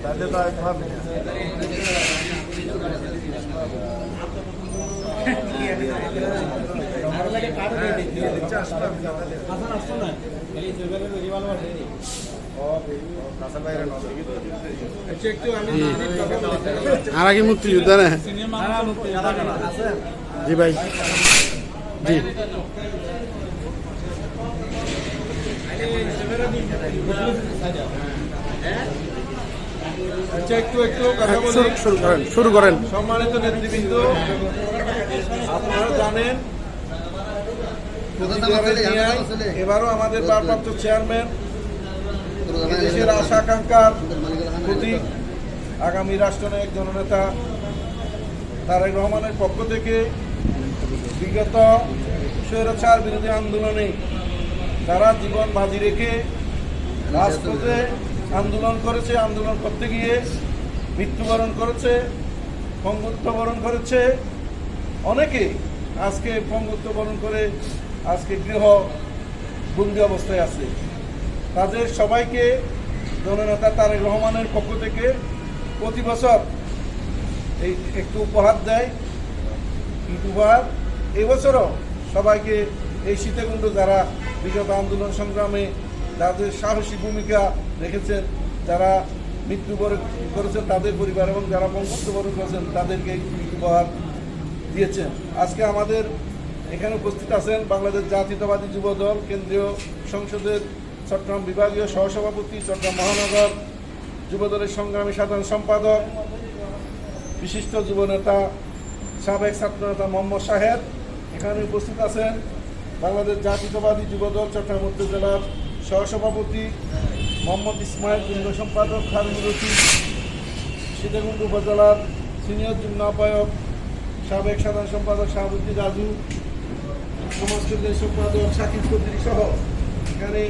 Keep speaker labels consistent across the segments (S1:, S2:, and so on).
S1: তাহলে তো এক ভাবি না।
S2: আর আগে মুক্তিযোদ্ধা না জি ভাই জি
S1: একটু কথা বলি,
S2: শুরু করেন।
S1: সম্মানিত নেতৃবৃন্দ, আপনারা জানেন এবারও আমাদের ভারপ্রাপ্ত চেয়ারম্যান দেশের আশা আকাঙ্ক্ষার প্রতীক, আগামী রাষ্ট্রনায়ক জননেতা তারেক রহমানের পক্ষ থেকে বিগত স্বৈরাচার বিরোধী আন্দোলনে যারা জীবন বাজি রেখে রাজপথে আন্দোলন করেছে, আন্দোলন করতে গিয়ে মৃত্যুবরণ করেছে, পঙ্গুত্ব বরণ করেছে, অনেকে আজকে পঙ্গুত্ব বরণ করে আজকে গৃহ বন্দী অবস্থায় আছে। তাদের সবাইকে জননেতা তারেক রহমানের পক্ষ থেকে প্রতি বছর এই একটু উপহার দেয়, ঈদ উপহার। এবছরও সবাইকে এই সীতাকুণ্ড যারা বিগত আন্দোলন সংগ্রামে যাদের সাহসী ভূমিকা রেখেছেন, যারা মৃত্যুবরণ করেছেন তাদের পরিবার এবং যারা পঙ্গুত্ববরণ করেছেন তাদেরকে উপহার দিয়েছেন। আজকে আমাদের এখানে উপস্থিত আছেন বাংলাদেশ জাতীয়তাবাদী যুবদল কেন্দ্রীয় সংসদের চট্টগ্রাম বিভাগীয় সহসভাপতি, চট্টগ্রাম মহানগর যুবদলের সংগ্রামী সাধারণ সম্পাদক, বিশিষ্ট যুবনেতা সাবেক ছাত্রনেতা মোহাম্মদ সাহেব। এখানে উপস্থিত আছেন বাংলাদেশ জাতীয়তাবাদী যুবদল চট্টগ্রাম উত্তর জেলার সহসভাপতি মোহাম্মদ ইসমাইল, যুগ্ম সম্পাদক খারুল রশিদ, সীতাকুণ্ড উপজেলার সিনিয়র যুগ্ম আহ্বায়ক সাবেক সাধারণ সম্পাদক শাহাবুদ্দিন রাজু, সমাজকেন্দ্রের সম্পাদক শাকিব চৌধুরী সহ এখানে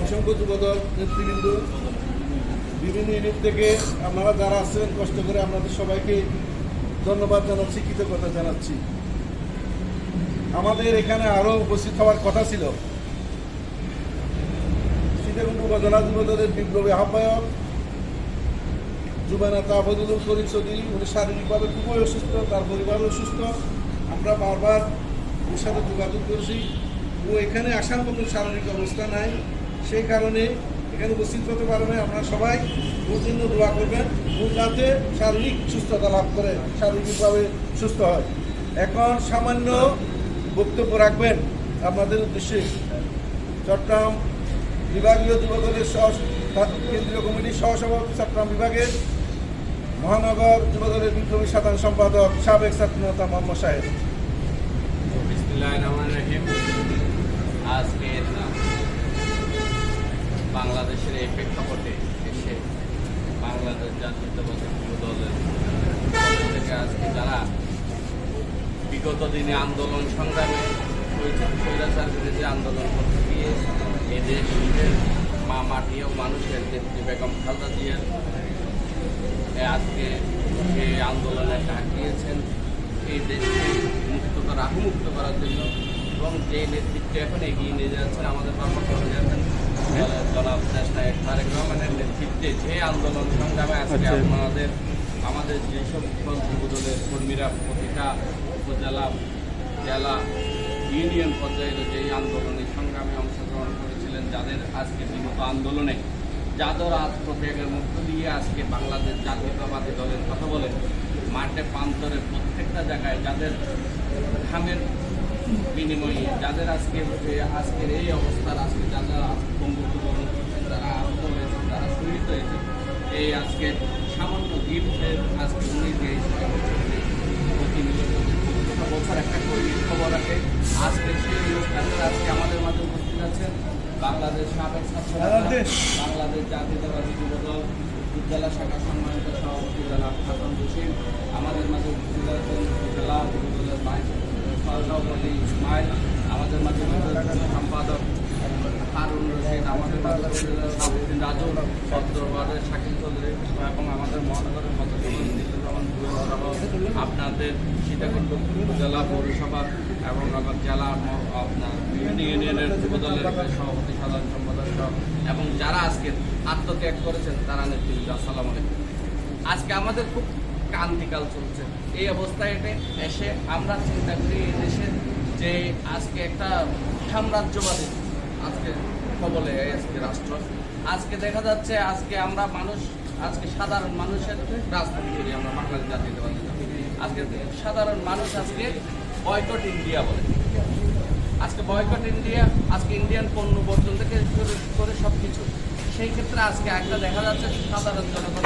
S1: অসংখ্য যুবদল নেতৃবৃন্দ, বিভিন্ন ইউনিট থেকে আপনারা যারা আছেন কষ্ট করে আপনাদের সবাইকে ধন্যবাদ জানাচ্ছি, কৃতজ্ঞতা জানাচ্ছি। আমাদের এখানে আরও উপস্থিত হওয়ার কথা ছিল সীতাকুণ্ড উপজেলা যুবদলের বিপ্লবী আহ্বায়ক যুবনেতা ফজলুল করিম চৌধুরী। উনি শারীরিকভাবে খুবই অসুস্থ, তার পরিবারও অসুস্থ। আমরা বারবার ওর সাথে যোগাযোগ করেছি, ও এখানে আসার মতো শারীরিক অবস্থা নাই, সেই কারণে এখানে উপস্থিত হতে পারবে। আপনারা সবাই ওর জন্য দোয়া করবেন, ও যাতে শারীরিক সুস্থতা লাভ করে, শারীরিকভাবে সুস্থ হয়। এখন সামান্য বক্তব্য রাখবেন আপনাদের উদ্দেশ্যে চট্টগ্রাম বিভাগীয় যুবদলের কেন্দ্রীয় কমিটির সহসভাপতি, চট্টগ্রাম বিভাগের মহানগর যুবদলের বিপ্লবী সাধারণ সম্পাদক সাবেক ছাত্রনেতা মোহাম্মদ সাহেব।
S3: আজকে বাংলাদেশের এই প্রেক্ষাপটে এসে বাংলাদেশ জাতীয়তাবাদী যুবদলের থেকে আজকে যারা বিগত দিনে আন্দোলন সংগ্রামে স্বৈরাচার বিরোধী আন্দোলন করতে গিয়ে এদেশের মা মাটি ও মানুষের নেত্রী বেগম খালেদা জিয়ার আজকে সেই আন্দোলনে ডাক দিয়েছেন এই দেশকে মুক্ত করার জন্য, এবং যে নেতৃত্ব এখন এগিয়ে নিয়ে যাচ্ছেন আমাদের ভারপ্রাপ্ত চেয়ারম্যান জনাব দেশনায়ক তারেক রহমানের নেতৃত্বে যে আন্দোলন সংগ্রামে আজকে আমাদের যে সকল যুবদলের কর্মীরা প্রতিটা উপজেলা, জেলা, ইউনিয়ন পর্যায়ে যেই আন্দোলনে সংগ্রামে অংশগ্রহণ করেছিলেন, যাদের আজকে বিগত আন্দোলনে যাদের আত্মত্যাগের মধ্য দিয়ে আজকে বাংলাদেশ জাতীয়তাবাদী দলের কথা বলে মাঠে প্রান্তরে প্রত্যেকটা জায়গায় যাদের ঘামের বিনিময়ে যাদের আজকের এই অবস্থার আজকে যারা বঙ্গবন্ধু যারা আহত হয়েছে, যারা শহীদ হয়েছে, এই আজকে সামান্য গিফটের আজকে উনি যে প্রতিনিয়ত বছর একটা খবর রাখে, আজকে সেই অনুষ্ঠানের আজকে আমাদের মাঝে উপস্থিত আছেন বাংলাদেশ সাবেক ছাত্র বাংলাদেশ জাতীয়তাবাদী যুবদল জেলা শাখা সম্মানিত সভাপতি জেলা হাসান হোসেন, আমাদের মাঝে উপস্থিত আছেন জেলা যুবদলের সভাপতি ইসমাইল, আমাদের মাঝে সম্পাদক হারুন রশিদ, আমাদের মাঝে শাহাবুদ্দিন রাজু, সদরবারের শাকিল চৌধুরী এবং আমাদের মহানগরের আপনাদের সীতাকুণ্ড জেলা পৌরসভা এবং জেলা আপনার বিভিন্ন ইউনিয়নের যুবদলের সভাপতি সাধারণ সম্পাদক রাষ্ট্র এবং যারা আজকে আত্মত্যাগ করেছেন তারা নেতৃত্ব, আসসালামু আলাইকুম। আজকে আমাদের খুব ক্রান্তিকাল চলছে। এই অবস্থায় এসে আমরা চিন্তা করি এই দেশের যে আজকে একটা সাম্রাজ্যবাদী আজকে কবলে আজকে রাষ্ট্র, আজকে দেখা যাচ্ছে আজকে আমরা মানুষ আজকে সাধারণ মানুষের রাজনীতি করি আমরা বাংলাদেশ জাতীয়তাবাদী দল। আজকে সাধারণ মানুষ আজকে বয়কট ইন্ডিয়া বলে, আজকে বয়কট ইন্ডিয়া, আজকে ইন্ডিয়ান পণ্য বর্জন থেকে শুরু করে সব কিছু। সেই ক্ষেত্রে আজকে একটা দেখা যাচ্ছে সাধারণ জনগণ,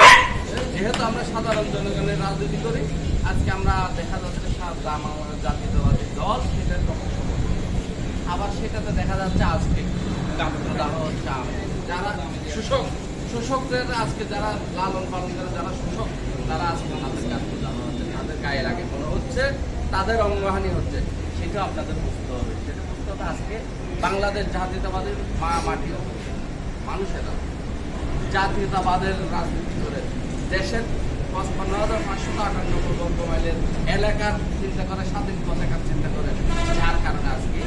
S3: যেহেতু আমরা সাধারণ জনগণের রাজনীতি করি, আজকে আমরা দেখা যাচ্ছে জাতীয়তাবাদী দল সেটার পক্ষে আবার সেটাতে দেখা যাচ্ছে আজকে দেওয়া হচ্ছে যারা শোষকদের আজকে যারা লালন পালন করে যারা শোষক তারা আজকে তাদের কাছে দেওয়া হচ্ছে, তাদের গায়ে লাগে মনে হচ্ছে, তাদের অঙ্গহানি হচ্ছে। সেটা আপনাদের বুঝতে হবে, সেটা বুঝতে হবে। আজকে বাংলাদেশ জাতীয়তাবাদের মাটি মানুষেরা জাতীয়তাবাদের রাজনীতি করে দেশের 55,598 বর্গ মাইলের এলাকার চিন্তা করে, স্বাধীন পতাকার চিন্তা করে, যার কারণে আজকে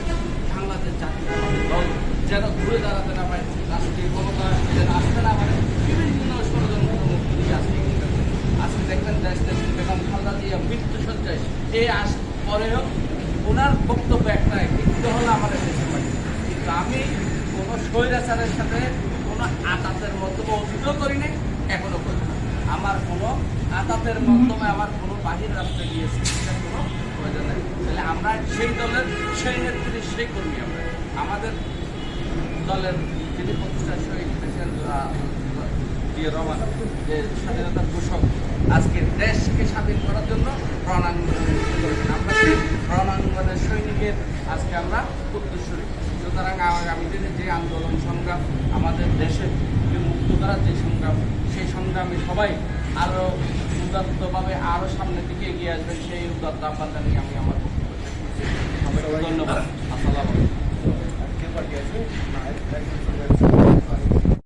S3: বাংলাদেশ জাতীয়তাবাদী দল যেন ঘুরে দাঁড়াতে না পারে, রাষ্ট্রীয় ক্ষমতা যেন আসতে না পারে, বিভিন্ন ষড়যন্ত্র মুক্তি দিয়ে আজকে দেখবেন দেশ বেগম খালেদা জিয়া মৃত্যুসজ্জায় পরেও ওনার বক্তব্য একটা একটু হলো আমাদের দেশের বাড়ি, কিন্তু আমি কোনো স্বৈরাচারের সাথে কোনো আতাতের মাধ্যমে অভিযোগ করি নাই, এখনো করি না। আমার কোনো আতাতের মাধ্যমে আমার কোনো বাহির রাস্তায় গিয়েছে সেটা কোনো প্রয়োজন নেই। তাহলে আমরা সেই দলের সেই নেত্রী সেই কর্মী, আমরা আমাদের দলের যিনি প্রতিষ্ঠা শহীদ প্রেসিডেন্ট জিয়া রহমান যে স্বাধীনতার ঘোষক আজকে দেশকে স্বাধীন করার জন্য রণাঙ্গনে করেছেন। আমরা সেই রণাঙ্গনের সৈনিকের আজকে আমরা উত্তরসূরি। সুতরাং আগামী দিনে যে আন্দোলন সংগ্রাম আমাদের দেশে মুক্ত করার যে সংগ্রাম, সেই সংগ্রামে সবাই আরও উদাত্তভাবে আরও সামনের দিকে এগিয়ে আসবেন, সেই উদাত্ত আহ্বান জানিয়ে আমি আমার বক্তব্য শেষ করছি। সবাইকে ধন্যবাদ।